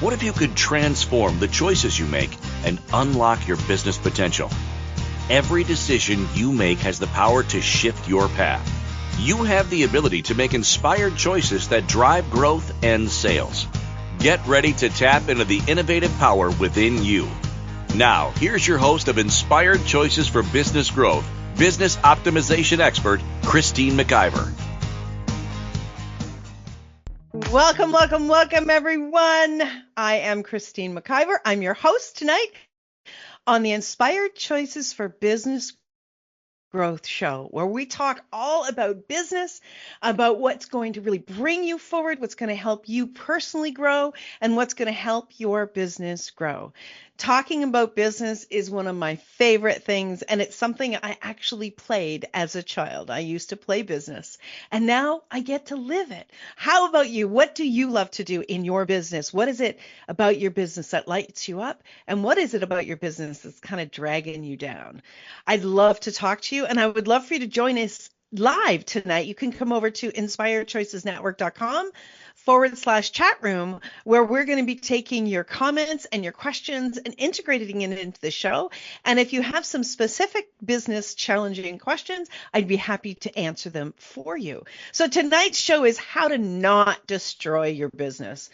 What if you could transform the choices you make and unlock your business potential? Every decision you make has the power to shift your path. You have the ability to make inspired choices that drive growth and sales. Get ready to tap into the innovative power within you. Now, here's your host of Inspired Choices for Business Growth, Business Optimization Expert Christine McIver. Welcome, everyone. I am Christine McIver. I'm your host tonight on the Inspired Choices for Business Growth show, where we talk all about business, about what's going to really bring you forward, what's going to help you personally grow, and what's going to help your business grow. Talking about business is one of my favorite things, and it's something I actually played as a child. I used to play business, and now I get to live it. How about you? What do you love to do in your business? What is it about your business that lights you up? And what is it about your business that's kind of dragging you down? I'd love to talk to you, and I would love for you to join us live tonight. You can come over to inspiredchoicesnetwork.com/chat room, where we're going to be taking your comments and your questions and integrating it into the show. And if you have some specific business challenging questions, I'd be happy to answer them for you. So tonight's show is how to not destroy your business.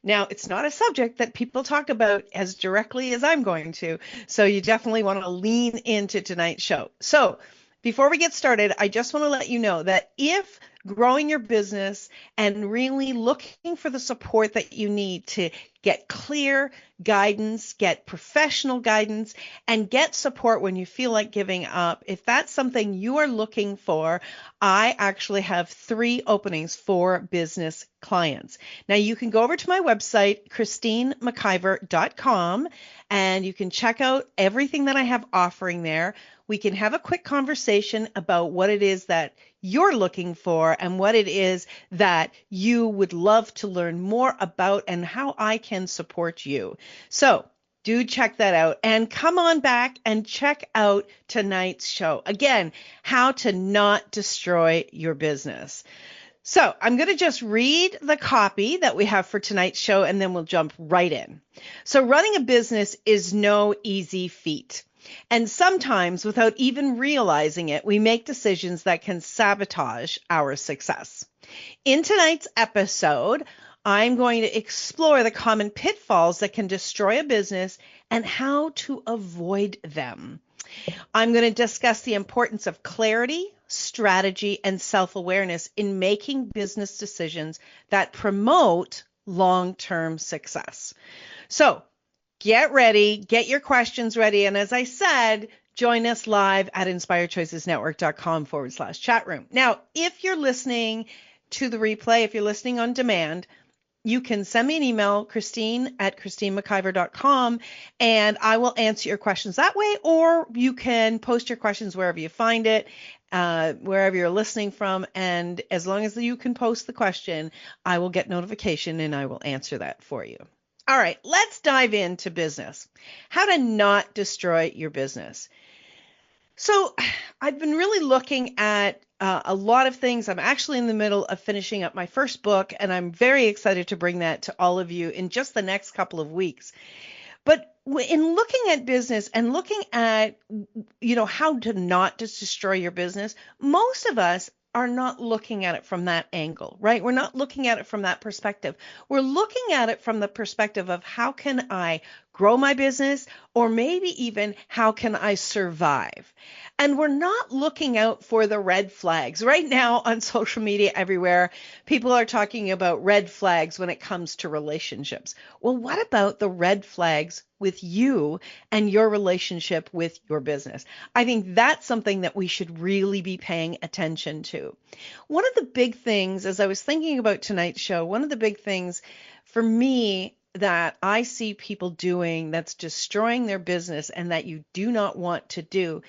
Now, it's not a subject that people talk about as directly as I'm going to, so you definitely want to lean into tonight's show. So before we get started, I just want to let you know that if growing your business and really looking for the support that you need to get clear guidance, get professional guidance, and get support when you feel like giving up, if that's something you are looking for, I actually have 3 openings for business clients. Now, you can go over to my website, christinemciver.com, and you can check out everything that I have offering there. We can have a quick conversation about what it is that you're looking for and what it is that you would love to learn more about and how I can support you. So do check that out and come on back and check out tonight's show. Again, how to not destroy your business. So I'm going to just read the copy that we have for tonight's show, and then we'll jump right in. So running a business is no easy feat. And sometimes, without even realizing it, we make decisions that can sabotage our success. In tonight's episode, I'm going to explore the common pitfalls that can destroy a business and how to avoid them. I'm going to discuss the importance of clarity, strategy, and self-awareness in making business decisions that promote long-term success. So, get ready, get your questions ready, and as I said, join us live at inspiredchoicesnetwork.com/chat room. Now, if you're listening to the replay, if you're listening on demand, you can send me an email, christine@christinemciver.com, and I will answer your questions that way, or you can post your questions wherever you find it, wherever you're listening from, and as long as you can post the question, I will get notification and I will answer that for you. All right, let's dive into business. How to not destroy your business. So I've been really looking at a lot of things. I'm actually in the middle of finishing up my first book, and I'm very excited to bring that to all of you in just the next couple of weeks. But in looking at business and looking at, how to not just destroy your business, most of us are not looking at it from that angle, right? We're not looking at it from that perspective. We're looking at it from the perspective of how can I grow my business, or maybe even how can I survive? And we're not looking out for the red flags. Right now on social media everywhere, people are talking about red flags when it comes to relationships. Well, what about the red flags with you and your relationship with your business? I think that's something that we should really be paying attention to. One of the big things, as I was thinking about tonight's show, one of the big things for me that I see people doing that's destroying their business and that you do not want to do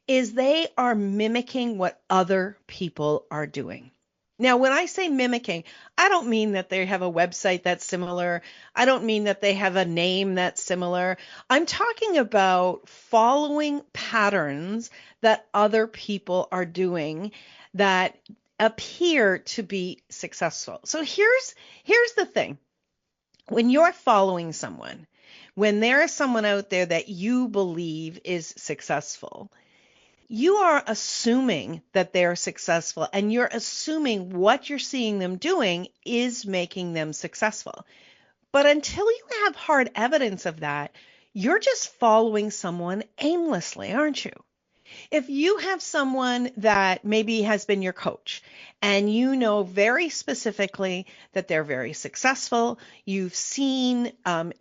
is they are mimicking what other people are doing. Now, when I say mimicking, I don't mean that they have a website that's similar. I don't mean that they have a name that's similar. I'm talking about following patterns that other people are doing that appear to be successful. So here's the thing. When you're following someone, when there is someone out there that you believe is successful, you are assuming that they're successful, and you're assuming what you're seeing them doing is making them successful. But until you have hard evidence of that, you're just following someone aimlessly, aren't you? If you have someone that maybe has been your coach and you know very specifically that they're very successful, you've seen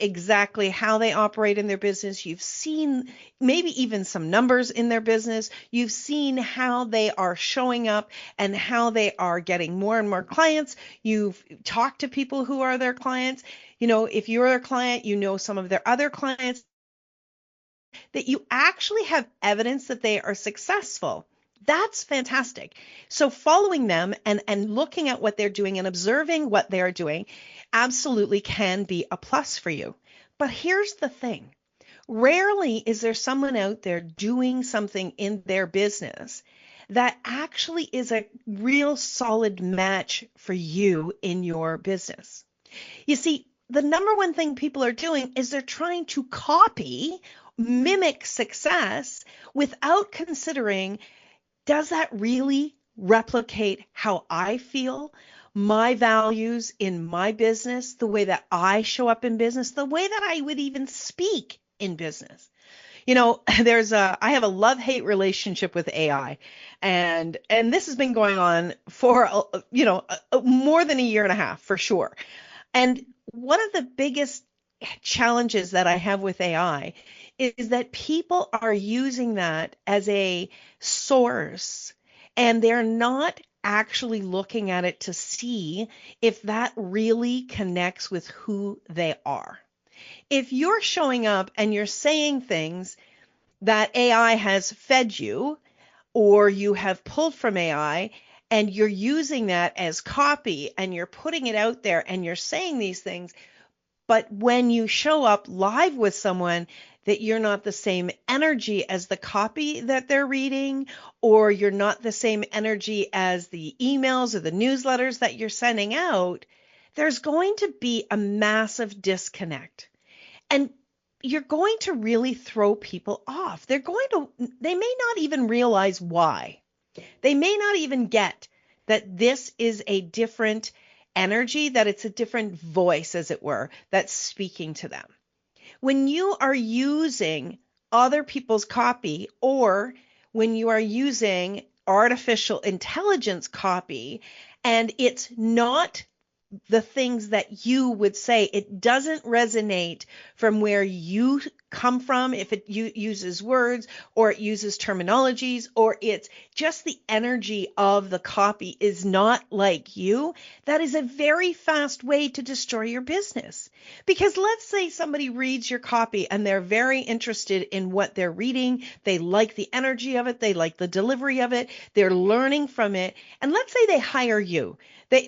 exactly how they operate in their business, you've seen maybe even some numbers in their business, you've seen how they are showing up and how they are getting more and more clients, you've talked to people who are their clients. If you're a client, you know some of their other clients, that you actually have evidence that they are successful. That's fantastic. So following them and looking at what they're doing and observing what they're doing absolutely can be a plus for you. But here's the thing. Rarely is there someone out there doing something in their business that actually is a real solid match for you in your business. You see, the number one thing people are doing is they're trying to mimic success without considering, does that really replicate how I feel, my values in my business, the way that I show up in business, the way that I would even speak in business? I have a love-hate relationship with AI, and this has been going on for more than a year and a half for sure. And one of the biggest challenges that I have with AI is that people are using that as a source, and they're not actually looking at it to see if that really connects with who they are. If you're showing up and you're saying things that AI has fed you, or you have pulled from AI, and you're using that as copy and you're putting it out there and you're saying these things, but when you show up live with someone, that you're not the same energy as the copy that they're reading, or you're not the same energy as the emails or the newsletters that you're sending out, there's going to be a massive disconnect. And you're going to really throw people off. They may not even realize why. They may not even get that this is a different energy, that it's a different voice, as it were, that's speaking to them. When you are using other people's copy, or when you are using artificial intelligence copy, and it's not the things that you would say, it doesn't resonate from where you come from, if it uses words or it uses terminologies, or it's just the energy of the copy is not like you, that is a very fast way to destroy your business. Because let's say somebody reads your copy and they're very interested in what they're reading, they like the energy of it, they like the delivery of it, they're learning from it, and let's say they hire you.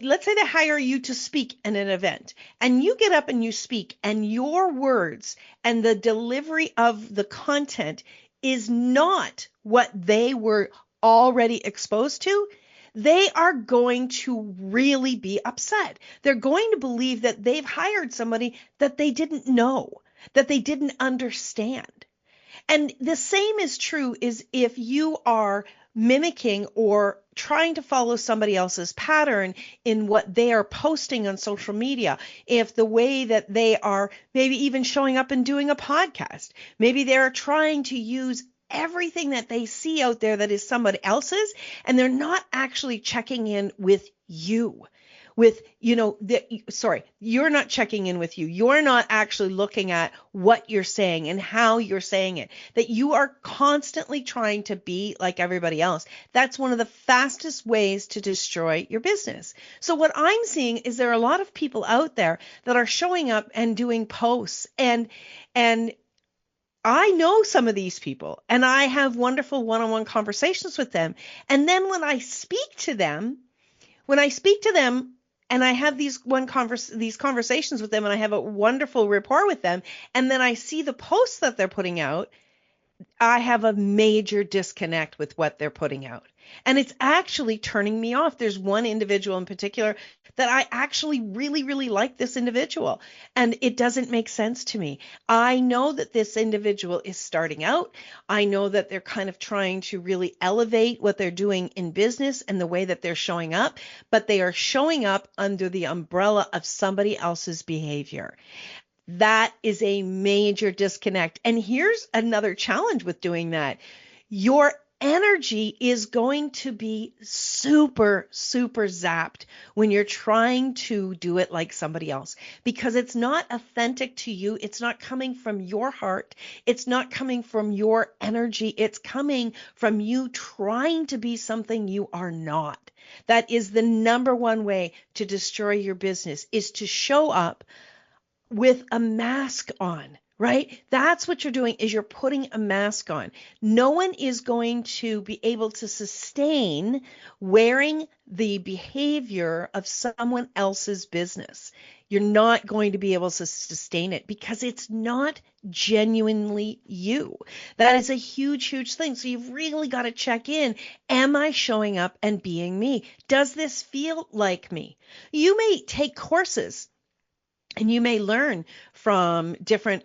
Let's say they hire you to speak in an event, and you get up and you speak, and your words and the delivery of the content is not what they were already exposed to. They are going to really be upset. They're going to believe that they've hired somebody that they didn't know, that they didn't understand. And the same is true is if you are mimicking or trying to follow somebody else's pattern in what they are posting on social media. If the way that they are maybe even showing up and doing a podcast, maybe they're trying to use everything that they see out there that is somebody else's, and they're not actually checking in with you. You're not checking in with you. You're not actually looking at what you're saying and how you're saying it, that you are constantly trying to be like everybody else. That's one of the fastest ways to destroy your business. So what I'm seeing is there are a lot of people out there that are showing up and doing posts, and I know some of these people, and I have wonderful one-on-one conversations with them. And then when I speak to them, and I have these conversations with them, and I have a wonderful rapport with them, and then I see the posts that they're putting out, I have a major disconnect with what they're putting out. And it's actually turning me off. There's one individual in particular that I actually really, really like this individual. And it doesn't make sense to me. I know that this individual is starting out. I know that they're kind of trying to really elevate what they're doing in business and the way that they're showing up, but they are showing up under the umbrella of somebody else's behavior. That is a major disconnect. And here's another challenge with doing that. Your energy is going to be super, super zapped when you're trying to do it like somebody else, because it's not authentic to you. It's not coming from your heart. It's not coming from your energy. It's coming from you trying to be something you are not. That is the number one way to destroy your business, is to show up with a mask on, right? That's what you're doing, is you're putting a mask on. No one is going to be able to sustain wearing the behavior of someone else's business. You're not going to be able to sustain it because it's not genuinely you. That is a huge, huge thing. So you've really got to check in. Am I showing up and being me? Does this feel like me? You may take courses and you may learn from different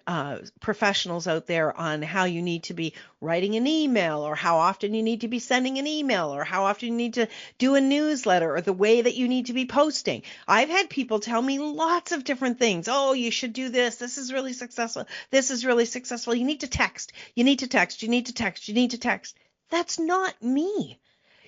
professionals out there on how you need to be writing an email, or how often you need to be sending an email, or how often you need to do a newsletter, or the way that you need to be posting. I've had people tell me lots of different things. Oh, you should do this. This is really successful. This is really successful. You need to text. You need to text. You need to text. You need to text. That's not me.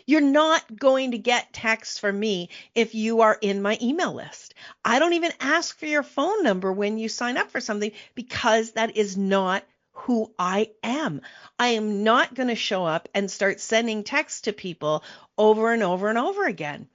You're not going to get texts from me if you are in my email list. I don't even ask for your phone number when you sign up for something, because that is not who I am. I am not going to show up and start sending texts to people over and over and over again.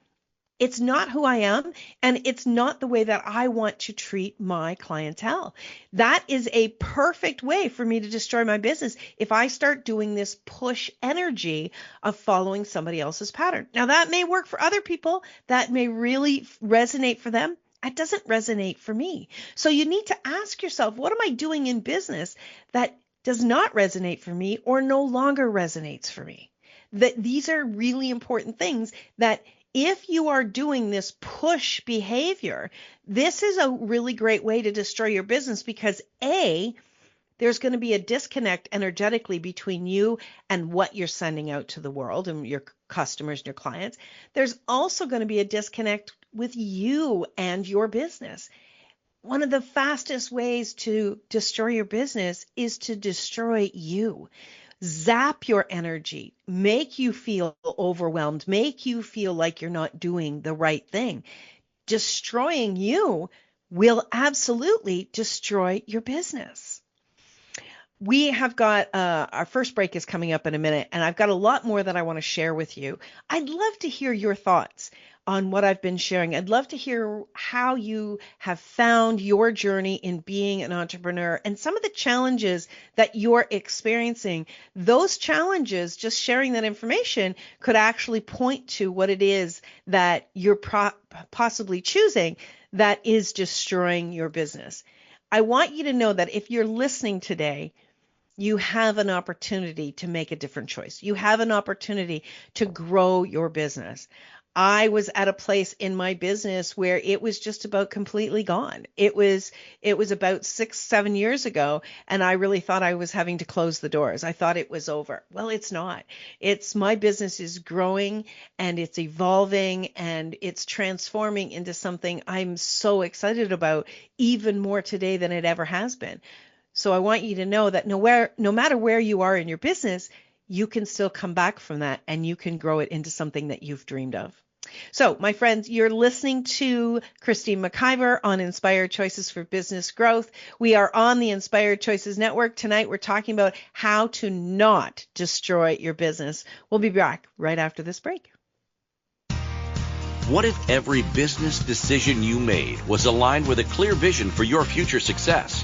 It's not who I am, and it's not the way that I want to treat my clientele. That is a perfect way for me to destroy my business if I start doing this push energy of following somebody else's pattern. Now, that may work for other people. That may really resonate for them. It doesn't resonate for me. So you need to ask yourself, what am I doing in business that does not resonate for me or no longer resonates for me? That these are really important things that, if you are doing this push behavior, this is a really great way to destroy your business, because A, there's going to be a disconnect energetically between you and what you're sending out to the world and your customers and your clients. There's also going to be a disconnect with you and your business. One of the fastest ways to destroy your business is to destroy you. Zap your energy, make you feel overwhelmed, make you feel like you're not doing the right thing. Destroying you will absolutely destroy your business. We have got our first break is coming up in a minute, and I've got a lot more that I want to share with you. I'd love to hear your thoughts on what I've been sharing. I'd love to hear how you have found your journey in being an entrepreneur and some of the challenges that you're experiencing. Those challenges, just sharing that information, could actually point to what it is that you're possibly choosing that is destroying your business. I want you to know that if you're listening today, you have an opportunity to make a different choice. You have an opportunity to grow your business. I was at a place in my business where it was just about completely gone. It was about 6-7 years ago, and I really thought I was having to close the doors. I thought it was over. Well, it's not. My business is growing, and it's evolving, and it's transforming into something I'm so excited about, even more today than it ever has been. So I want you to know that no matter where you are in your business, you can still come back from that, and you can grow it into something that you've dreamed of. So, my friends, you're listening to Christine McIver on Inspired Choices for Business Growth. We are on the Inspired Choices Network. Tonight, we're talking about how to not destroy your business. We'll be back right after this break. What if every business decision you made was aligned with a clear vision for your future success?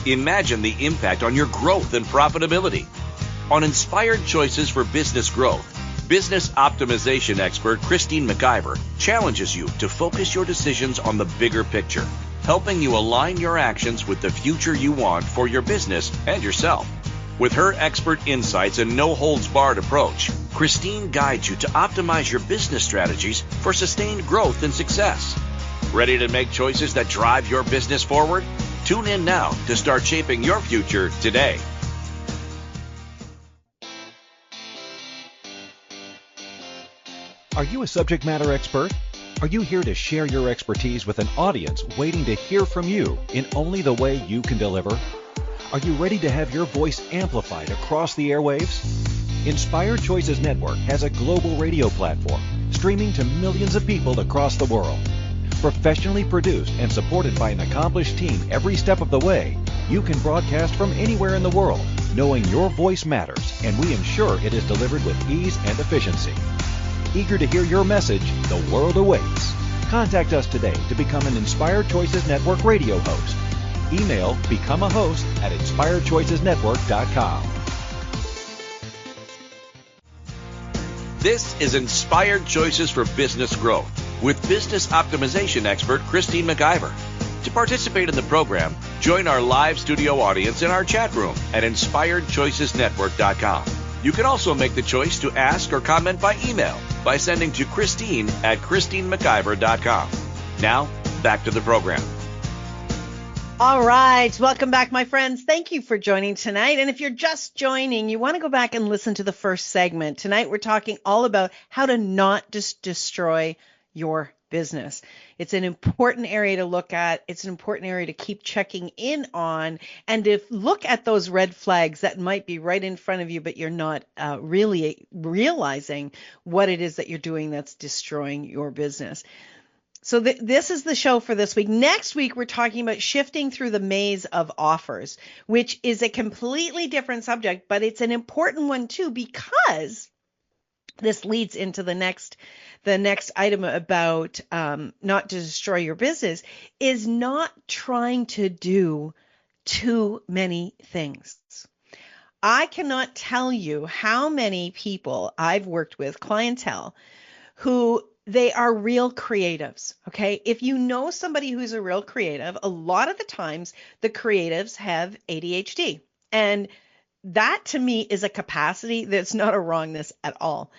Imagine the impact on your growth and profitability. On Inspired Choices for Business Growth, Business Optimization Expert Christine McIver challenges you to focus your decisions on the bigger picture, helping you align your actions with the future you want for your business and yourself. With her expert insights and no-holds-barred approach, Christine guides you to optimize your business strategies for sustained growth and success. Ready to make choices that drive your business forward? Tune in now to start shaping your future today. Are you a subject matter expert? Are you here to share your expertise with an audience waiting to hear from you in only the way you can deliver? Are you ready to have your voice amplified across the airwaves? Inspired Choices Network has a global radio platform streaming to millions of people across the world. Professionally produced and supported by an accomplished team every step of the way, you can broadcast from anywhere in the world, knowing your voice matters, and we ensure it is delivered with ease and efficiency. Eager to hear your message, the world awaits. Contact us today to become an Inspired Choices Network radio host. Email become a host at inspiredchoicesnetwork.com. This is Inspired Choices for Business Growth with business optimization expert Christine McIver. To participate in the program, join our live studio audience in our chat room at inspiredchoicesnetwork.com. You can also make the choice to ask or comment by email by sending to Christine at christinemciver.com. Now, back to the program. All right. Welcome back, my friends. Thank you for joining tonight. And if you're just joining, you want to go back and listen to the first segment. Tonight, we're talking all about how to not just destroy your business. It's an important area to look at. It's an important area to keep checking in on and to look at those red flags that might be right in front of you, but you're not really realizing what it is that you're doing that's destroying your business. So this is the show for this week. Next week, we're talking about shifting through the maze of offers, which is a completely different subject, but it's an important one too, because this leads into the next item about not to destroy your business, is not trying to do too many things. I cannot tell you how many people I've worked with, clientele, who they are real creatives, okay? If you know somebody who's a real creative, a lot of the times the creatives have ADHD. And that to me is a capacity that's not a wrongness at all.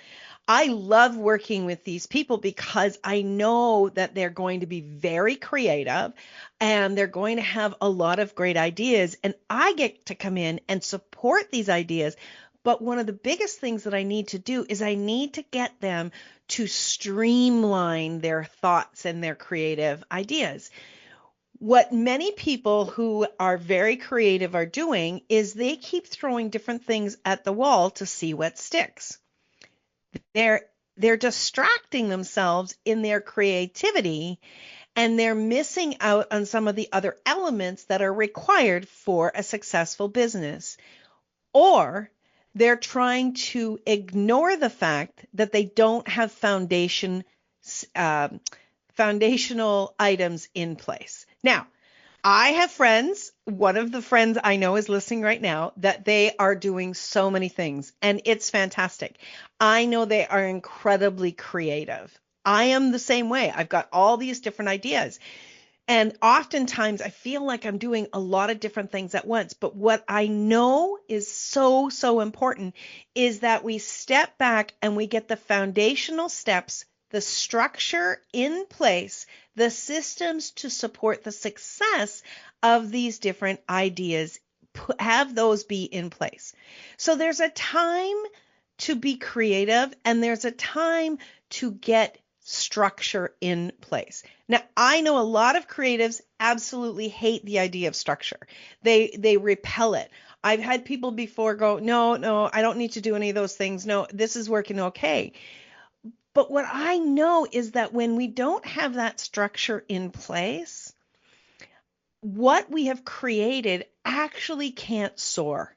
I love working with these people because I know that they're going to be very creative and they're going to have a lot of great ideas. And I get to come in and support these ideas. But one of the biggest things that I need to do is I need to get them to streamline their thoughts and their creative ideas. What many people who are very creative are doing is they keep throwing different things at the wall to see what sticks. They're distracting themselves in their creativity, and they're missing out on some of the other elements that are required for a successful business. Or they're trying to ignore the fact that they don't have foundational items in place. Now, I have friends, one of the friends I know is listening right now, that they are doing so many things, and it's fantastic. I know they are incredibly creative. I am the same way. I've got all these different ideas. And oftentimes I feel like I'm doing a lot of different things at once. But what I know is so, so important is that we step back and we get the foundational steps, the structure in place, the systems to support the success of these different ideas, have those be in place. So there's a time to be creative and there's a time to get structure in place. Now, I know a lot of creatives absolutely hate the idea of structure. They repel it. I've had people before go, no, I don't need to do any of those things. No, this is working okay. But what I know is that when we don't have that structure in place, what we have created actually can't soar,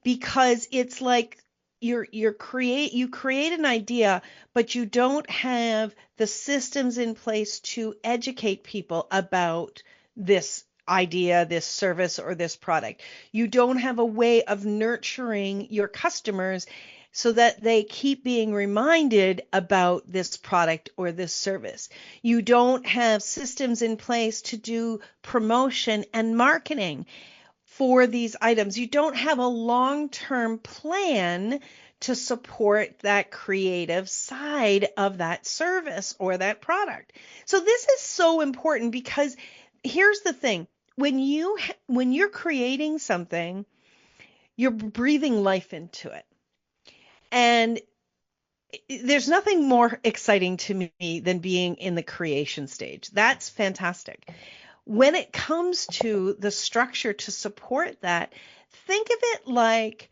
because it's like you create an idea, but you don't have the systems in place to educate people about this idea, this service, or this product. You don't have a way of nurturing your customers so that they keep being reminded about this product or this service. You don't have systems in place to do promotion and marketing for these items. You don't have a long-term plan to support that creative side of that service or that product. So this is so important because here's the thing. When you're creating something, you're breathing life into it. And there's nothing more exciting to me than being in the creation stage. That's fantastic. When it comes to the structure to support that, think of it like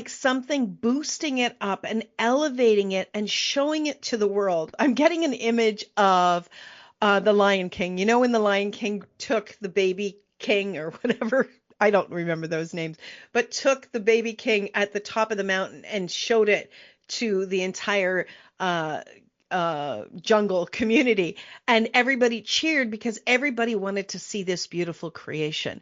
something boosting it up and elevating it and showing it to the world. I'm getting an image of the Lion King. You know, when the Lion King took the baby king or whatever, I don't remember those names, but took the baby king at the top of the mountain and showed it to the entire jungle community, and everybody cheered because everybody wanted to see this beautiful creation.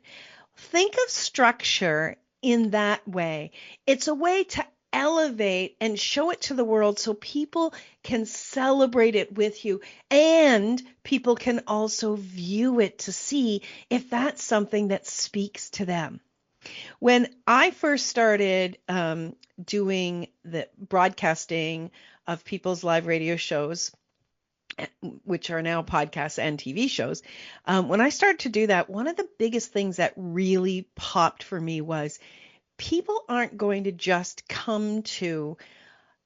Think of structure in that way. It's a way to elevate and show it to the world so people can celebrate it with you, and people can also view it to see if that's something that speaks to them. When I first started doing the broadcasting of people's live radio shows, which are now podcasts and TV shows, when I started to do that, one of the biggest things that really popped for me was people aren't going to just come to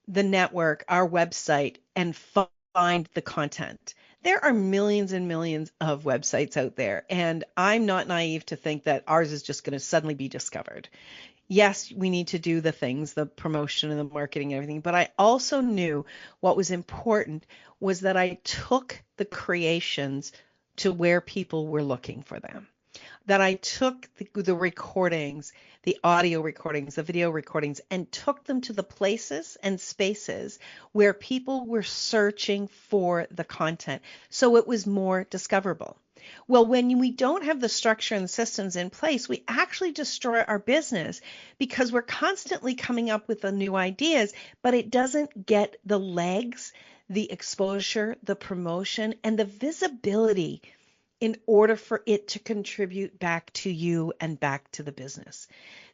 the network, our website, and find the content. There are millions and millions of websites out there, and I'm not naive to think that ours is just going to suddenly be discovered. Yes, we need to do the things, the promotion and the marketing and everything, but I also knew what was important was that I took the creations to where people were looking for them. That I took the recordings, the audio recordings, the video recordings, and took them to the places and spaces where people were searching for the content, so it was more discoverable. Well, when we don't have the structure and the systems in place, we actually destroy our business because we're constantly coming up with the new ideas, but it doesn't get the legs, the exposure, the promotion, and the visibility in order for it to contribute back to you and back to the business.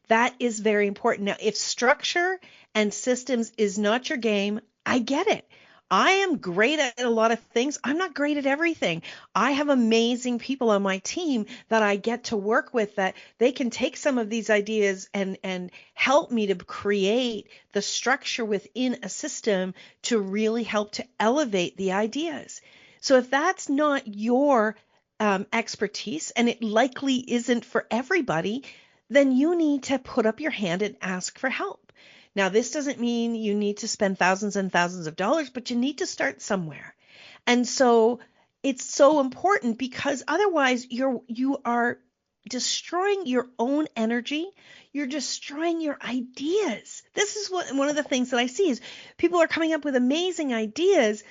That is very important. Now, if structure and systems is not your game, I get it. I am great at a lot of things. I'm not great at everything. I have amazing people on my team that I get to work with that they can take some of these ideas and help me to create the structure within a system to really help to elevate the ideas. So if that's not your expertise, and it likely isn't for everybody, then you need to put up your hand and ask for help. Now, this doesn't mean you need to spend thousands and thousands of dollars, but you need to start somewhere. And so it's so important because otherwise you are destroying your own energy. You're destroying your ideas. This is one of the things that I see is people are coming up with amazing ideas,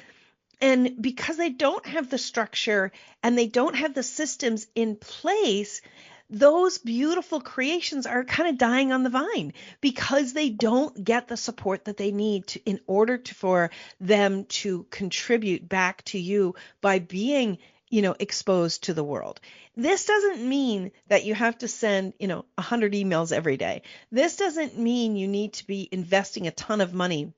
and because they don't have the structure and they don't have the systems in place, those beautiful creations are kind of dying on the vine because they don't get the support that they need in order for them to contribute back to you by being, exposed to the world. This doesn't mean that you have to send, 100 emails every day. This doesn't mean you need to be investing a ton of money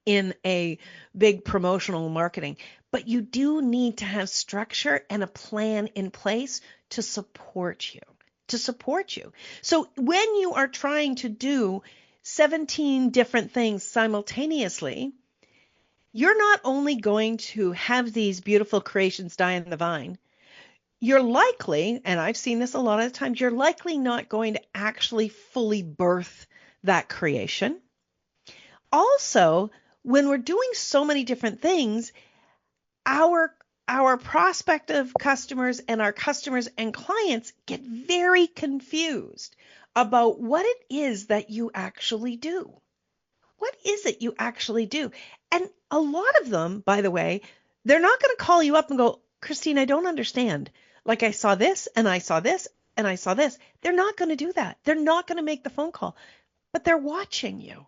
in a big promotional marketing, but you do need to have structure and a plan in place to support you. So when you are trying to do 17 different things simultaneously, you're not only going to have these beautiful creations die on the vine, you're likely, and I've seen this a lot of times, you're likely not going to actually fully birth that creation. Also, when we're doing so many different things, our prospective customers and our customers and clients get very confused about what it is that you actually do. What is it you actually do? And a lot of them, by the way, they're not going to call you up and go, Christine, I don't understand. Like I saw this and I saw this and I saw this. They're not going to do that. They're not going to make the phone call, but they're watching you.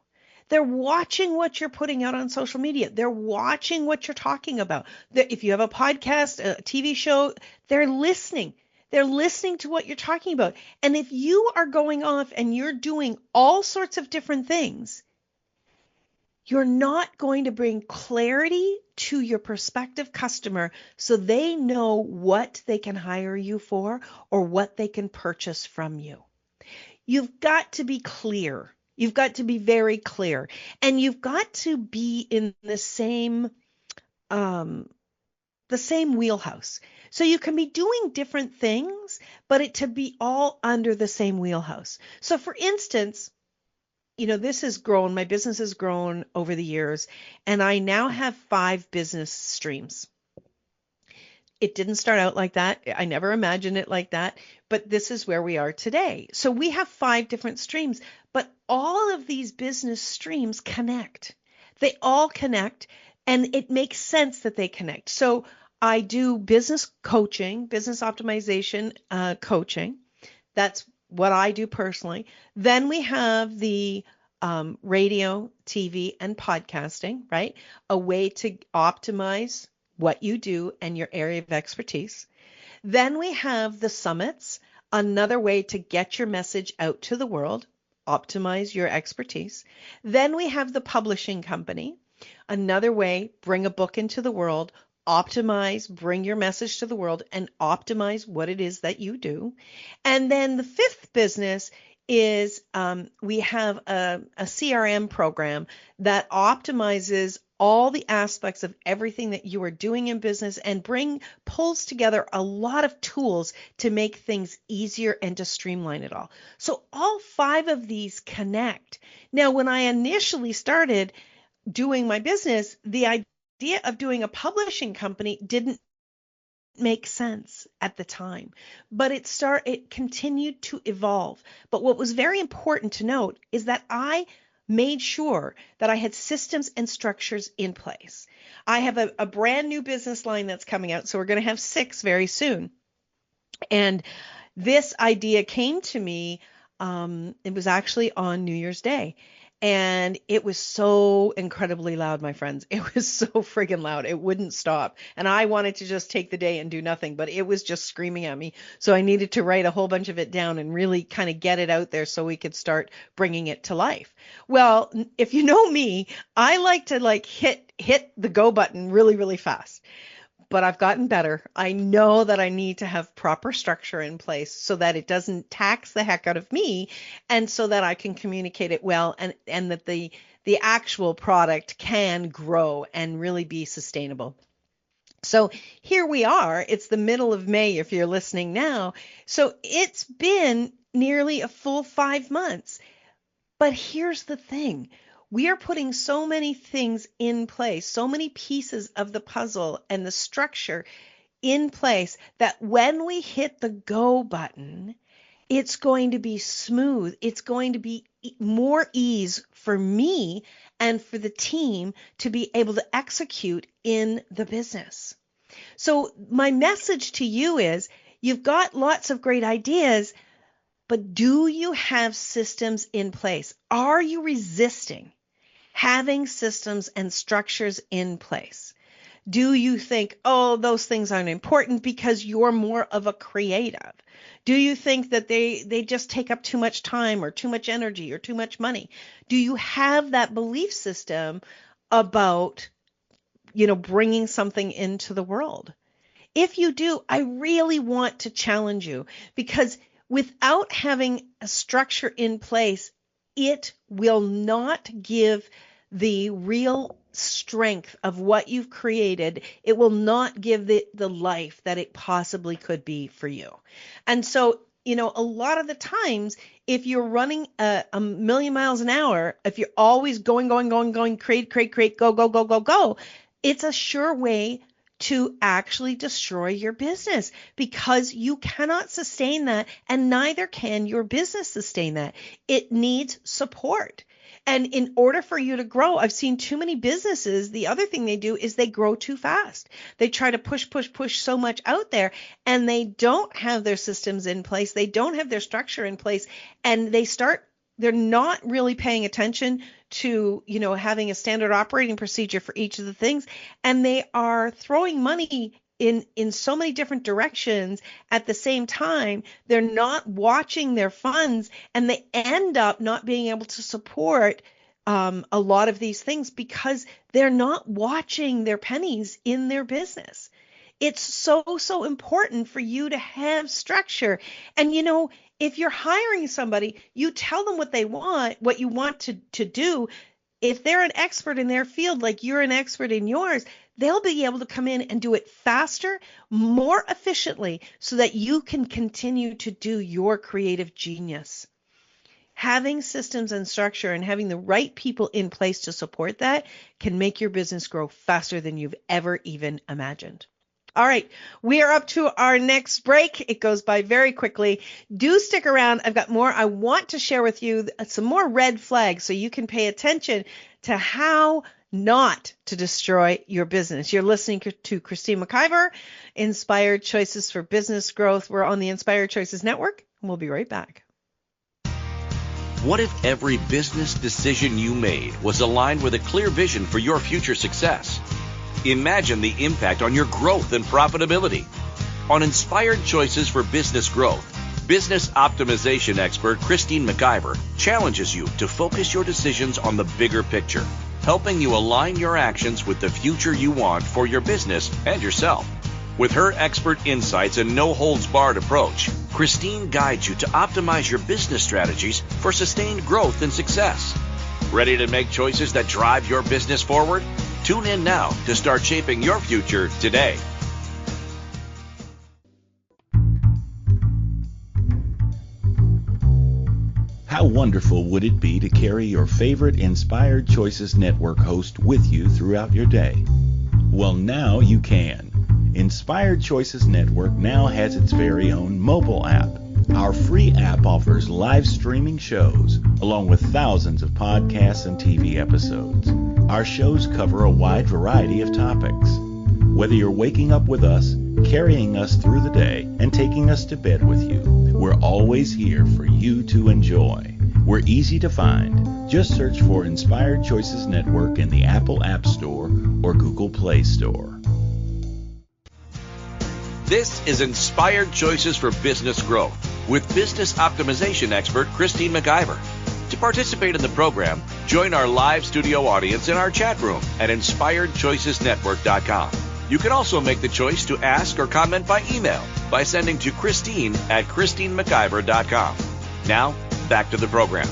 They're watching what you're putting out on social media. They're watching what you're talking about. If you have a podcast, a TV show, they're listening. They're listening to what you're talking about. And if you are going off and you're doing all sorts of different things, you're not going to bring clarity to your prospective customer so they know what they can hire you for or what they can purchase from you. You've got to be clear. You've got to be very clear. And you've got to be in the same wheelhouse. So you can be doing different things, but it to be all under the same wheelhouse. So for instance, this has grown, my business has grown over the years, and I now have 5 business streams. It didn't start out like that. I never imagined it like that, but this is where we are today. So we have 5 different streams, but all of these business streams connect. They all connect, and it makes sense that they connect. So I do business coaching, business optimization coaching. That's what I do personally. Then we have the radio, TV, and podcasting, right? A way to optimize what you do and your area of expertise. Then we have the summits, another way to get your message out to the world, optimize your expertise. Then we have the publishing company, another way, bring a book into the world, optimize, bring your message to the world, and optimize what it is that you do. And then the 5th business is we have a CRM program that optimizes all the aspects of everything that you are doing in business and pulls together a lot of tools to make things easier and to streamline it all. So all 5 of these connect. Now, when I initially started doing my business, the idea of doing a publishing company didn't make sense at the time, but it continued to evolve. But what was very important to note is that I made sure that I had systems and structures in place. I have a brand new business line that's coming out, so we're going to have 6 very soon. And this idea came to me, it was actually on New Year's Day. And it was so incredibly loud, my friends. It was so friggin' loud. It wouldn't stop. And I wanted to just take the day and do nothing, but it was just screaming at me. So I needed to write a whole bunch of it down and really kind of get it out there so we could start bringing it to life. Well, if you know me, I like to hit the go button really, really fast. But I've gotten better. I know that I need to have proper structure in place so that it doesn't tax the heck out of me, and so that I can communicate it well, and that the actual product can grow and really be sustainable. So here we are. It's the middle of May if you're listening now. So it's been nearly a full 5 months. But here's the thing. We are putting so many things in place, so many pieces of the puzzle and the structure in place that when we hit the go button, it's going to be smooth. It's going to be more ease for me and for the team to be able to execute in the business. So my message to you is, you've got lots of great ideas, but do you have systems in place? Are you resisting having systems and structures in place? Do you think, oh, those things aren't important because you're more of a creative? Do you think that they just take up too much time or too much energy or too much money? Do you have that belief system about, bringing something into the world? If you do, I really want to challenge you, because without having a structure in place, it will not give the real strength of what you've created. It will not give the life that it possibly could be for you. And so, a lot of the times, if you're running a million miles an hour, if you're always going, create, go, it's a sure way to actually destroy your business, because you cannot sustain that, and neither can your business sustain that. It needs support. And in order for you to grow, I've seen too many businesses, the other thing they do is they grow too fast. They try to push so much out there, and they don't have their systems in place. They don't have their structure in place, and they're not really paying attention to, having a standard operating procedure for each of the things. And they are throwing money in so many different directions at the same time. They're not watching their funds, and they end up not being able to support a lot of these things because they're not watching their pennies in their business. It's so important for you to have structure. And if you're hiring somebody, you tell them what they want, what you want to do. If they're an expert in their field, like you're an expert in yours, they'll be able to come in and do it faster, more efficiently, so that you can continue to do your creative genius. Having systems and structure and having the right people in place to support that can make your business grow faster than you've ever even imagined. All right, we are up to our next break. It goes by very quickly. Do stick around. I've got more. I want to share with you some more red flags so you can pay attention to how not to destroy your business. You're listening to Christine McIver, Inspired Choices for Business Growth. We're on the Inspired Choices Network, and we'll be right back. What if every business decision you made was aligned with a clear vision for your future success? Imagine the impact on your growth and profitability. On Inspired Choices for Business Growth, business optimization expert Christine McIver challenges you to focus your decisions on the bigger picture, helping you align your actions with the future you want for your business and yourself. With her expert insights and no-holds-barred approach, Christine guides you to optimize your business strategies for sustained growth and success. Ready to make choices that drive your business forward? Tune in now to start shaping your future today. How wonderful would it be to carry your favorite Inspired Choices Network host with you throughout your day? Well, now you can. Inspired Choices Network now has its very own mobile app. Our free app offers live streaming shows, along with thousands of podcasts and TV episodes. Our shows cover a wide variety of topics. Whether you're waking up with us, carrying us through the day, and taking us to bed with you, we're always here for you to enjoy. We're easy to find. Just search for Inspired Choices Network in the Apple App Store or Google Play Store. This is Inspired Choices for Business Growth with business optimization expert Christine McIver. To participate in the program, join our live studio audience in our chat room at inspiredchoicesnetwork.com. You can also make the choice to ask or comment by email by sending to Christine@ChristineMcIver.com. Now, back to the program.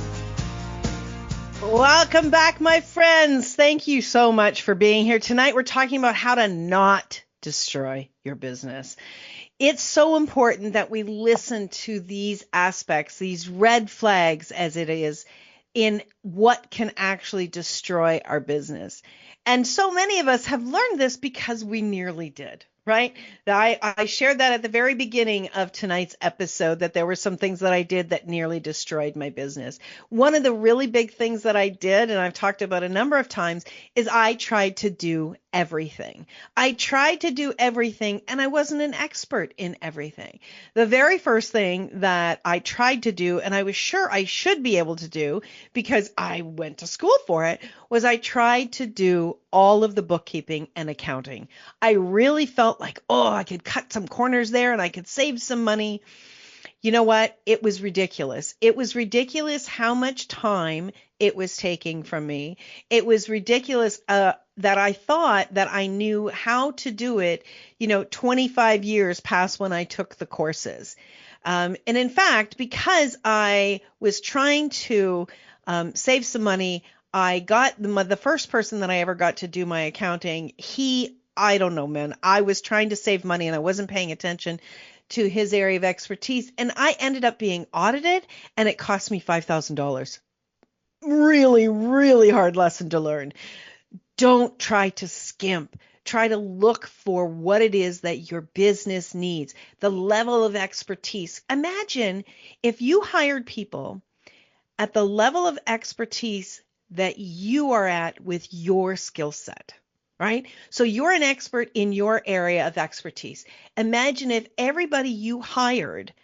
Welcome back, my friends. Thank you so much for being here. Tonight, we're talking about how to not destroy your business. It's so important that we listen to these aspects, these red flags as it is, in what can actually destroy our business. And so many of us have learned this because we nearly did, right? I shared that at the very beginning of tonight's episode, that there were some things that I did that nearly destroyed my business. One of the really big things that I did, and I've talked about a number of times, is I tried to do everything. I tried to do everything, and I wasn't an expert in everything. The very first thing that I tried to do, and I was sure I should be able to do because I went to school for it, was I tried to do all of the bookkeeping and accounting. I really felt like, oh, I could cut some corners there and I could save some money. You know what? It was ridiculous. It was ridiculous how much time it was taking from me. It was ridiculous that I thought that I knew how to do it, 25 years past when I took the courses. And in fact, because I was trying to save some money, I got the first person that I ever got to do my accounting. I don't know, man. I was trying to save money and I wasn't paying attention to his area of expertise. And I ended up being audited and it cost me $5,000. Really, really hard lesson to learn. Don't try to skimp. Try to look for what it is that your business needs, the level of expertise. Imagine if you hired people at the level of expertise that you are at with your skill set, right? So you're an expert in your area of expertise. Imagine if everybody you hired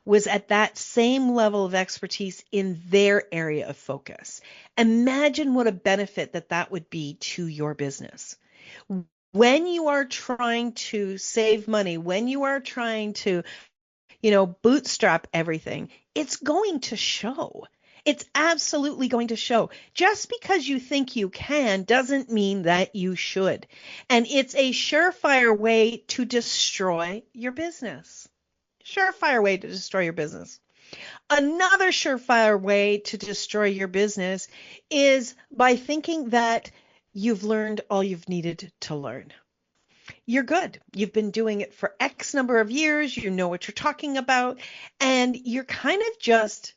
was at that same level of expertise in their area of focus. Imagine what a benefit that would be to your business. When you are trying to save money, when you are trying to, bootstrap everything, it's going to show. It's absolutely going to show. Just because you think you can doesn't mean that you should. And it's a surefire way to destroy your business. Surefire way to destroy your business. Another surefire way to destroy your business is by thinking that you've learned all you've needed to learn. You're good. You've been doing it for X number of years. You know what you're talking about, and you're kind of just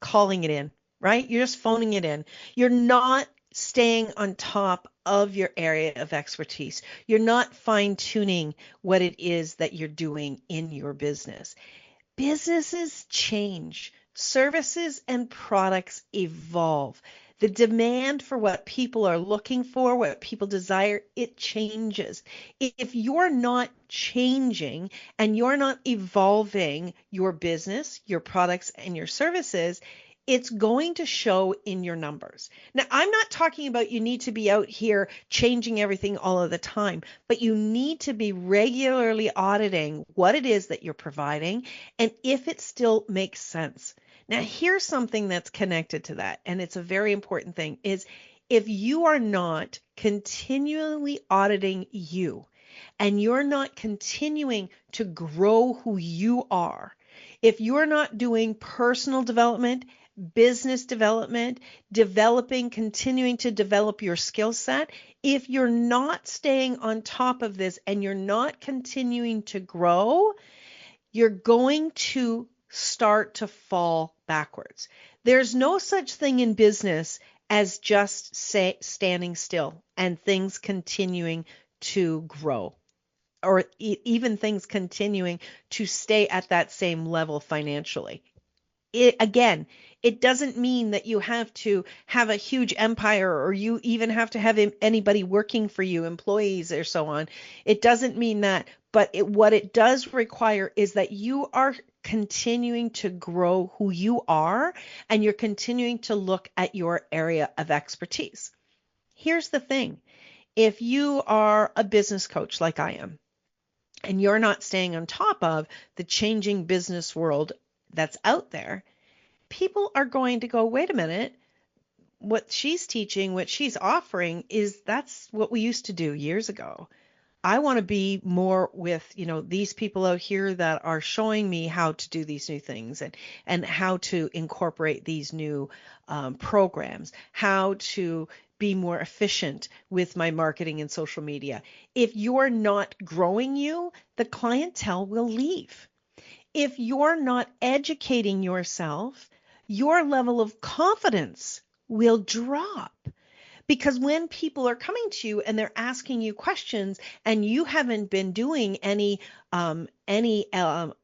calling it in, right? You're just phoning it in. You're not staying on top of your area of expertise. You're not fine-tuning what it is that you're doing in your business. Businesses change. Services and products evolve. The demand for what people are looking for, what people desire, it changes. If you're not changing and you're not evolving your business, your products, and your services, it's going to show in your numbers. Now, I'm not talking about you need to be out here changing everything all of the time, but you need to be regularly auditing what it is that you're providing and if it still makes sense. Now, here's something that's connected to that, and it's a very important thing, is if you are not continually auditing you and you're not continuing to grow who you are, if you're not doing personal development, business development, continuing to develop your skill set, if you're not staying on top of this and you're not continuing to grow, you're going to start to fall backwards. There's no such thing in business as just standing still and things continuing to grow, or even things continuing to stay at that same level financially. It doesn't mean that you have to have a huge empire or you even have to have anybody working for you, employees or so on. It doesn't mean that, but what it does require is that you are continuing to grow who you are and you're continuing to look at your area of expertise. Here's the thing. If you are a business coach like I am, and you're not staying on top of the changing business world that's out there, people are going to go, wait a minute, what she's teaching, what she's offering that's what we used to do years ago. I want to be more with, these people out here that are showing me how to do these new things and how to incorporate these new programs, how to be more efficient with my marketing and social media. If you're not growing the clientele will leave. If you're not educating yourself, your level of confidence will drop. Because when people are coming to you and they're asking you questions and you haven't been doing any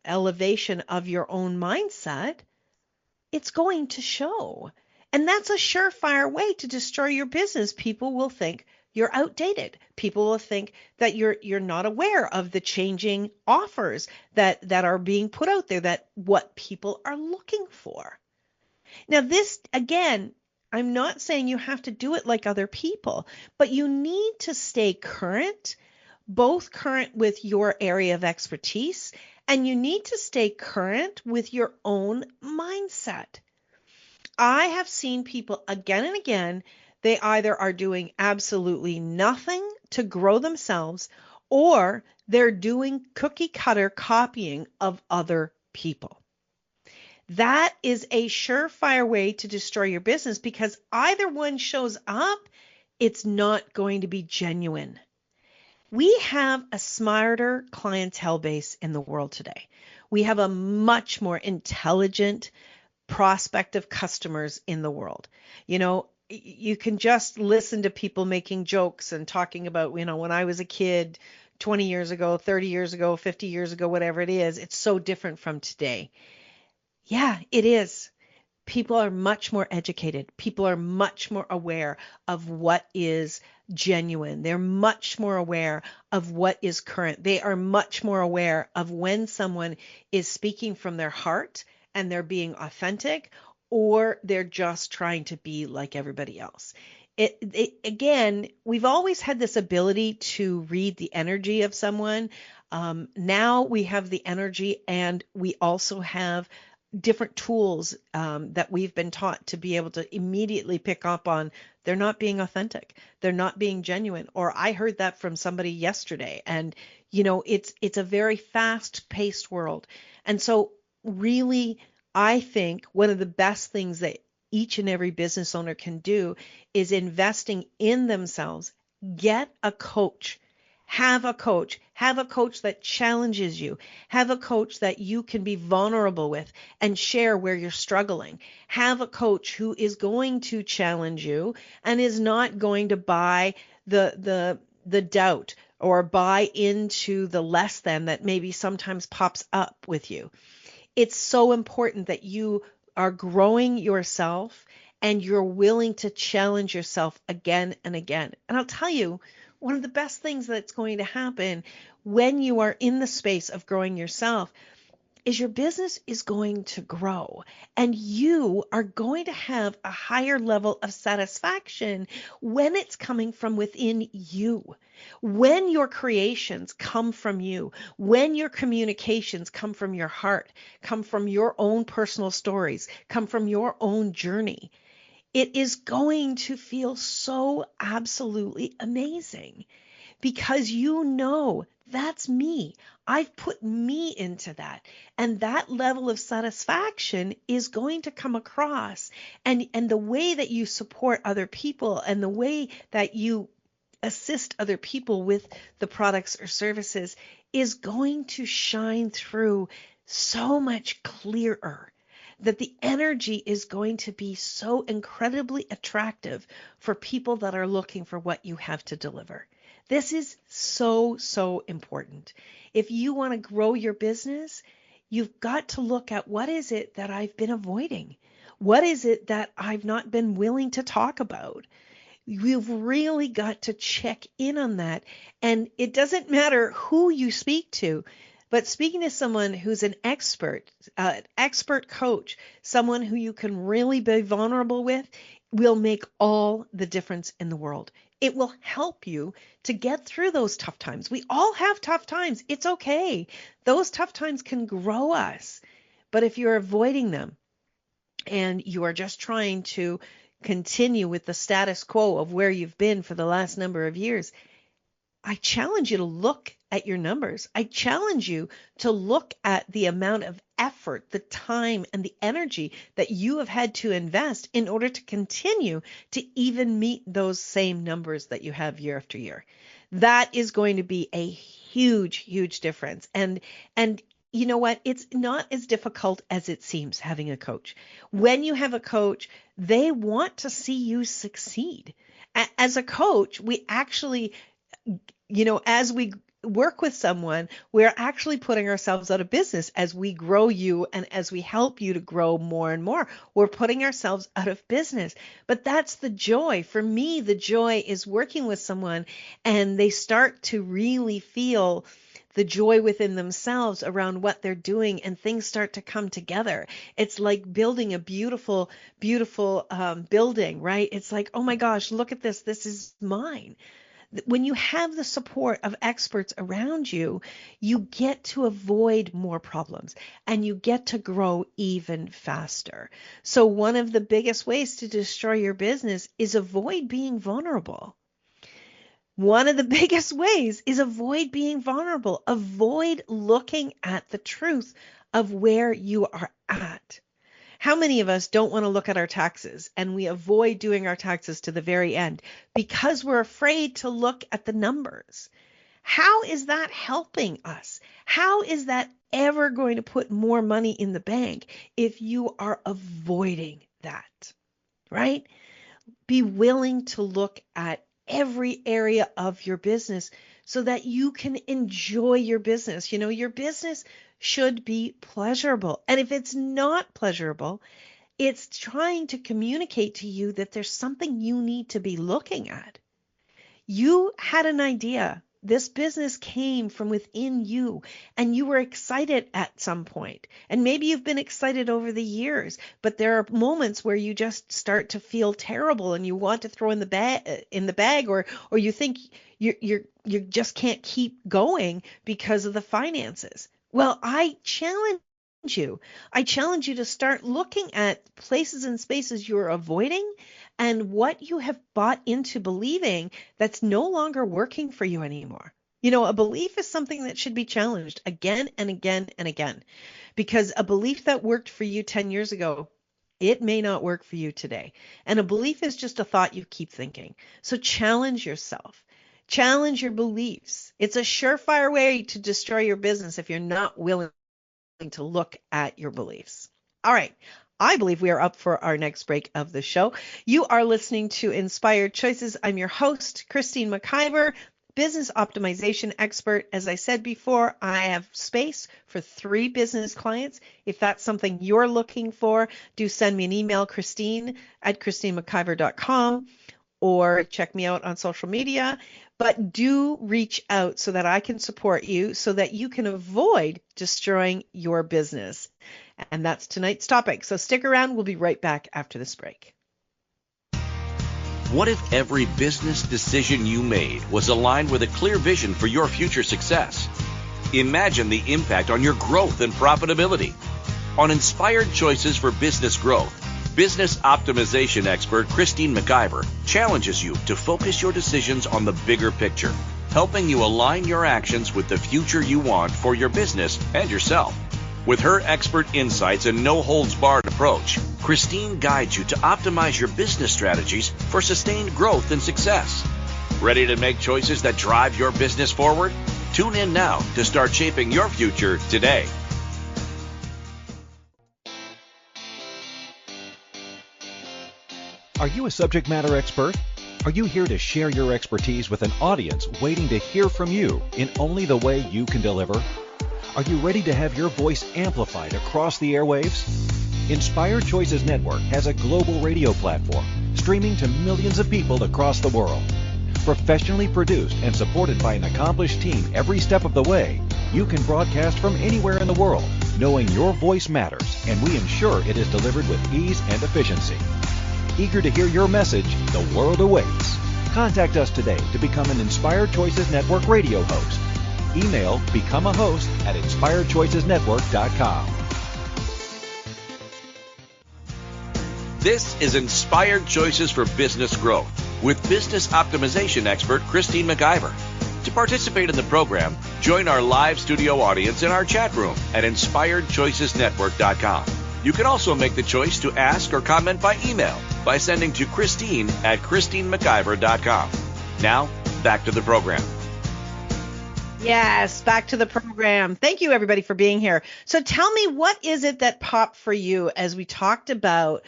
elevation of your own mindset, it's going to show. And that's a surefire way to destroy your business. People will think you're outdated. People will think that you're not aware of the changing offers that are being put out there, that what people are looking for. Now, this, again, I'm not saying you have to do it like other people, but you need to stay current, both current with your area of expertise, and you need to stay current with your own mindset. I have seen people again and again, they either are doing absolutely nothing to grow themselves, or they're doing cookie cutter copying of other people. That is a surefire way to destroy your business, because either one shows up, it's not going to be genuine. We have a smarter clientele base in the world today. We have a much more intelligent prospective customers in the world. You can just listen to people making jokes and talking about, when I was a kid 20 years ago, 30 years ago, 50 years ago, whatever it is, it's so different from today. Yeah, it is. People are much more educated. People are much more aware of what is genuine. They're much more aware of what is current. They are much more aware of when someone is speaking from their heart and they're being authentic, or they're just trying to be like everybody else. Again, we've always had this ability to read the energy of someone. Now we have the energy, and we also have different tools that we've been taught to be able to immediately pick up on they're not being authentic, they're not being genuine, or I heard that from somebody yesterday. And it's a very fast-paced world. And so really, I think one of the best things that each and every business owner can do is investing in themselves. Get a coach. Have a coach. Have a coach that challenges you. Have a coach that you can be vulnerable with and share where you're struggling. Have a coach who is going to challenge you and is not going to buy the doubt or buy into the less than that maybe sometimes pops up with you. It's so important that you are growing yourself and you're willing to challenge yourself again and again. And I'll tell you, one of the best things that's going to happen when you are in the space of growing yourself is your business is going to grow and you are going to have a higher level of satisfaction when it's coming from within you. When your creations come from you, when your communications come from your heart, come from your own personal stories, come from your own journey, it is going to feel so absolutely amazing because that's me. I've put me into that. And that level of satisfaction is going to come across. And the way that you support other people and the way that you assist other people with the products or services is going to shine through so much clearer, that the energy is going to be so incredibly attractive for people that are looking for what you have to deliver. This is so, so important. If you want to grow your business, you've got to look at what is it that I've been avoiding? What is it that I've not been willing to talk about? You've really got to check in on that. And it doesn't matter who you speak to, but speaking to someone who's an expert coach, someone who you can really be vulnerable with, will make all the difference in the world. It will help you to get through those tough times. We all have tough times. It's okay. Those tough times can grow us. But if you're avoiding them and you are just trying to continue with the status quo of where you've been for the last number of years, I challenge you to look at your numbers. I challenge you to look at the amount of effort, the time, and the energy that you have had to invest in order to continue to even meet those same numbers that you have year after year. That is going to be a huge, huge difference. And you know what? It's not as difficult as it seems having a coach. When you have a coach, they want to see you succeed. As a coach, we actually, as we work with someone, we're actually putting ourselves out of business as we grow you and as we help you to grow more and more. We're putting ourselves out of business. But that's the joy. For me, the joy is working with someone and they start to really feel the joy within themselves around what they're doing and things start to come together. It's like building a beautiful, beautiful building, right? It's like, oh my gosh, look at this. This is mine. When you have the support of experts around you, you get to avoid more problems and you get to grow even faster. So one of the biggest ways to destroy your business is avoid being vulnerable. One of the biggest ways is avoid being vulnerable. Avoid looking at the truth of where you are at. How many of us don't want to look at our taxes and we avoid doing our taxes to the very end because we're afraid to look at the numbers? How is that helping us? How is that ever going to put more money in the bank if you are avoiding that, right? Be willing to look at every area of your business so that you can enjoy your business. Your business should be pleasurable. And if it's not pleasurable, it's trying to communicate to you that there's something you need to be looking at. You had an idea. This business came from within you and you were excited at some point. And maybe you've been excited over the years, but there are moments where you just start to feel terrible and you want to throw in the bag or you think you just can't keep going because of the finances. Well, I challenge you. I challenge you to start looking at places and spaces you're avoiding and what you have bought into believing that's no longer working for you anymore. You know, a belief is something that should be challenged again and again and again, because a belief that worked for you 10 years ago, it may not work for you today. And a belief is just a thought you keep thinking. So challenge yourself. Challenge your beliefs. It's a surefire way to destroy your business if you're not willing to look at your beliefs. All right. I believe we are up for our next break of the show. You are listening to Inspired Choices. I'm your host, Christine McIver, business optimization expert. As I said before, I have space for 3 business clients. If that's something you're looking for, do send me an email, Christine@ChristineMcIver.com, or check me out on social media. But do reach out so that I can support you so that you can avoid destroying your business. And that's tonight's topic. So stick around. We'll be right back after this break. What if every business decision you made was aligned with a clear vision for your future success? Imagine the impact on your growth and profitability. On Inspired Choices for Business Growth, business optimization expert Christine McIver challenges you to focus your decisions on the bigger picture, helping you align your actions with the future you want for your business and yourself. With her expert insights and no-holds-barred approach, Christine guides you to optimize your business strategies for sustained growth and success. Ready to make choices that drive your business forward? Tune in now to start shaping your future today. Are you a subject matter expert? Are you here to share your expertise with an audience waiting to hear from you in only the way you can deliver? Are you ready to have your voice amplified across the airwaves? Inspired Choices Network has a global radio platform streaming to millions of people across the world. Professionally produced and supported by an accomplished team every step of the way, you can broadcast from anywhere in the world, knowing your voice matters, and we ensure it is delivered with ease and efficiency. Eager to hear your message, the world awaits. Contact us today to become an Inspired Choices Network radio host. Email becomeahost@inspiredchoicesnetwork.com. This is Inspired Choices for Business Growth with business optimization expert Christine McIver. To participate in the program, join our live studio audience in our chat room at inspiredchoicesnetwork.com. You can also make the choice to ask or comment by email by sending to Christine@ChristineMcIver.com. Now, back to the program. Yes, back to the program. Thank you, everybody, for being here. So tell me, what is it that popped for you as we talked about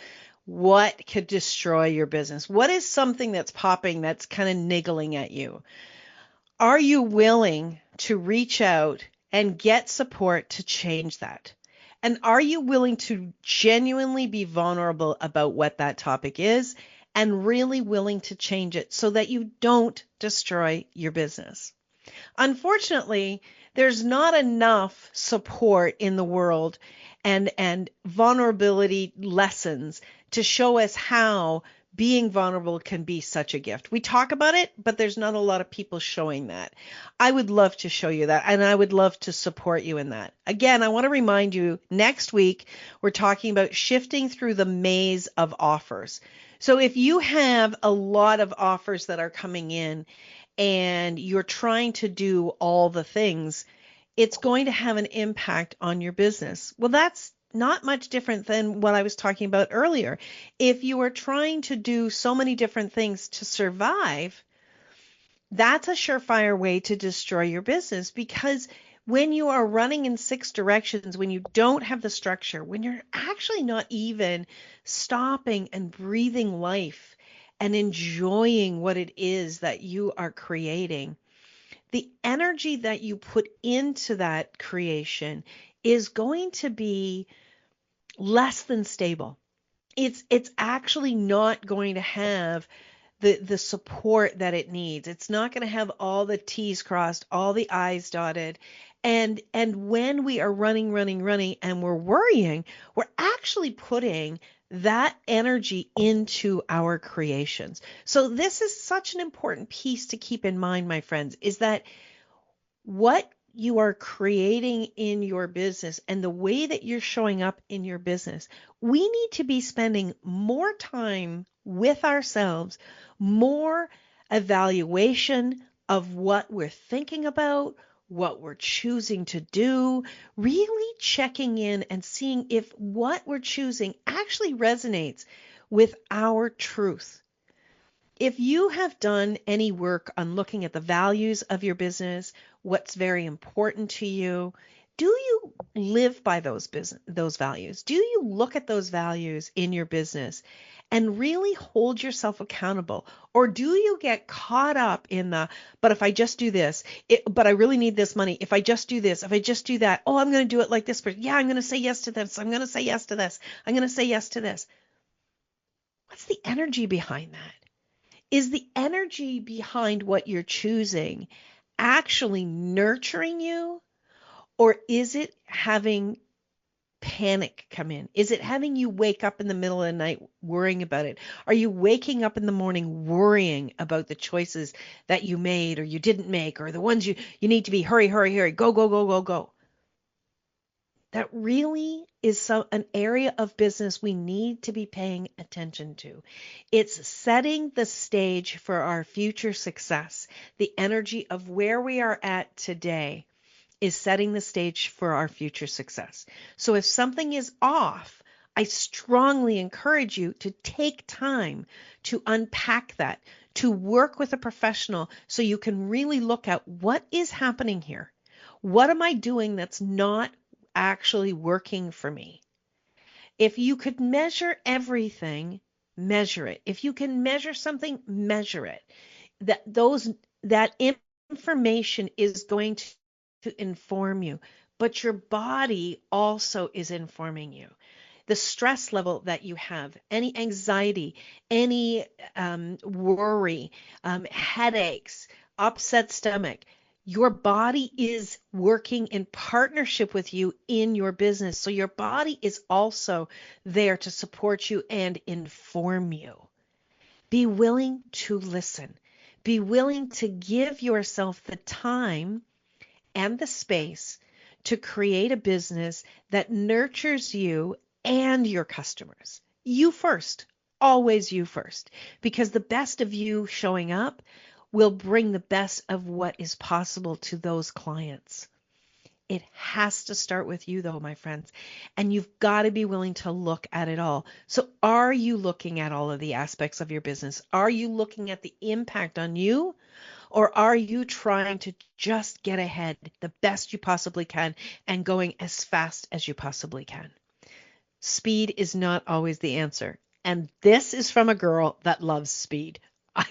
what could destroy your business? What is something that's popping that's kind of niggling at you? Are you willing to reach out and get support to change that? And are you willing to genuinely be vulnerable about what that topic is and really willing to change it so that you don't destroy your business? Unfortunately, there's not enough support in the world and vulnerability lessons to show us how being vulnerable can be such a gift. We talk about it, but there's not a lot of people showing that. I would love to show you that, and I would love to support you in that. Again, I want to remind you, next week, we're talking about shifting through the maze of offers. So if you have a lot of offers that are coming in and you're trying to do all the things, it's going to have an impact on your business. Well, that's not much different than what I was talking about earlier. If you are trying to do so many different things to survive, that's a surefire way to destroy your business, because when you are running in 6 directions, when you don't have the structure, when you're actually not even stopping and breathing life and enjoying what it is that you are creating, the energy that you put into that creation is going to be less than stable. It's actually not going to have the support that it needs. It's not going to have all the T's crossed, all the I's dotted. And when we are running and we're worrying, we're actually putting that energy into our creations. So this is such an important piece to keep in mind, my friends, is that what you are creating in your business and the way that you're showing up in your business, we need to be spending more time with ourselves, more evaluation of what we're thinking about, what we're choosing to do, really checking in and seeing if what we're choosing actually resonates with our truth. If you have done any work on looking at the values of your business, what's very important to you, do you live by those values? Do you look at those values in your business and really hold yourself accountable? Or do you get caught up in but if I just do this, but I really need this money. If I just do this, if I just do that, oh, I'm going to do it like this. But yeah, I'm going to say yes to this. I'm going to say yes to this. I'm going to say yes to this. What's the energy behind that? Is the energy behind what you're choosing actually nurturing you, or is it having panic come in? Is it having you wake up in the middle of the night worrying about it? Are you waking up in the morning worrying about the choices that you made or you didn't make, or the ones you need to be hurry, go, go, go, go, go? That really is an area of business we need to be paying attention to. It's setting the stage for our future success. The energy of where we are at today is setting the stage for our future success. So if something is off, I strongly encourage you to take time to unpack that, to work with a professional so you can really look at what is happening here. What am I doing that's not actually working for me? If you could measure everything, measure it. If you can measure something, measure it. That information is going to inform you, but your body also is informing you. The stress level that you have, any anxiety, any worry, headaches, upset stomach, your body is working in partnership with you in your business. So your body is also there to support you and inform you. Be willing to listen. Be willing to give yourself the time and the space to create a business that nurtures you and your customers. You first, always you first, because the best of you showing up will bring the best of what is possible to those clients. It has to start with you though, my friends, and you've got to be willing to look at it all. So are you looking at all of the aspects of your business? Are you looking at the impact on you? Or are you trying to just get ahead the best you possibly can and going as fast as you possibly can? Speed is not always the answer. And this is from a girl that loves speed. I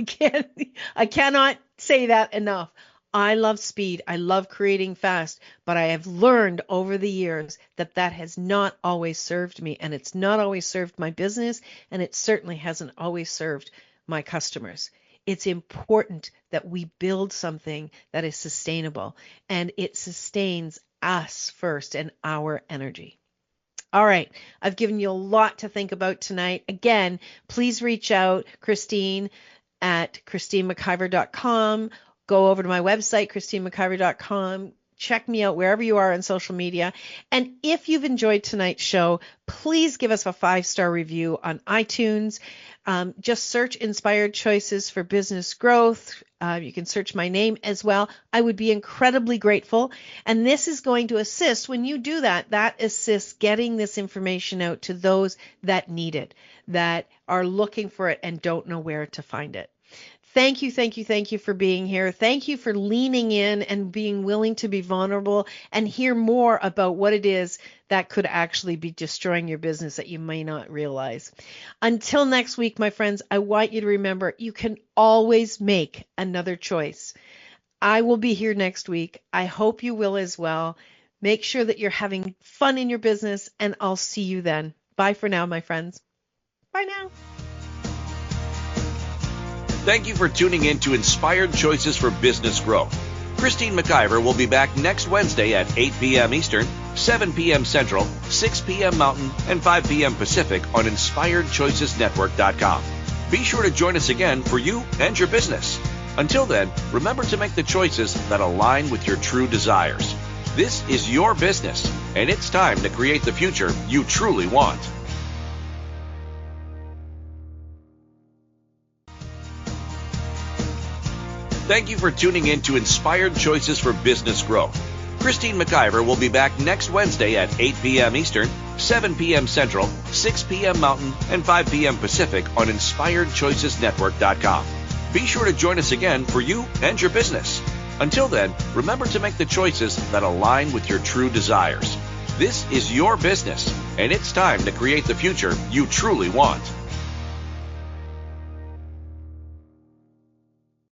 cannot say that enough. I love speed. I love creating fast, but I have learned over the years that has not always served me, and it's not always served my business, and it certainly hasn't always served my customers. It's important that we build something that is sustainable, and it sustains us first and our energy. All right, I've given you a lot to think about tonight. Again, please reach out, Christine at christinemciver.com. Go over to my website, christinemciver.com. Check me out wherever you are on social media. And if you've enjoyed tonight's show, please give us a 5-star review on iTunes. Just search Inspired Choices for Business Growth. You can search my name as well. I would be incredibly grateful. And this is going to assist when you do that. That assists getting this information out to those that need it, that are looking for it and don't know where to find it. Thank you for being here. Thank you for leaning in and being willing to be vulnerable and hear more about what it is that could actually be destroying your business that you may not realize. Until next week, my friends, I want you to remember you can always make another choice. I will be here next week. I hope you will as well. Make sure that you're having fun in your business, and I'll see you then. Bye for now, my friends. Bye now. Thank you for tuning in to Inspired Choices for Business Growth. Christine McIver will be back next Wednesday at 8 p.m. Eastern, 7 p.m. Central, 6 p.m. Mountain, and 5 p.m. Pacific on InspiredChoicesNetwork.com. Be sure to join us again for you and your business. Until then, remember to make the choices that align with your true desires. This is your business, and it's time to create the future you truly want. Thank you for tuning in to Inspired Choices for Business Growth. Christine McIver will be back next Wednesday at 8 p.m. Eastern, 7 p.m. Central, 6 p.m. Mountain, and 5 p.m. Pacific on InspiredChoicesNetwork.com. Be sure to join us again for you and your business. Until then, remember to make the choices that align with your true desires. This is your business, and it's time to create the future you truly want.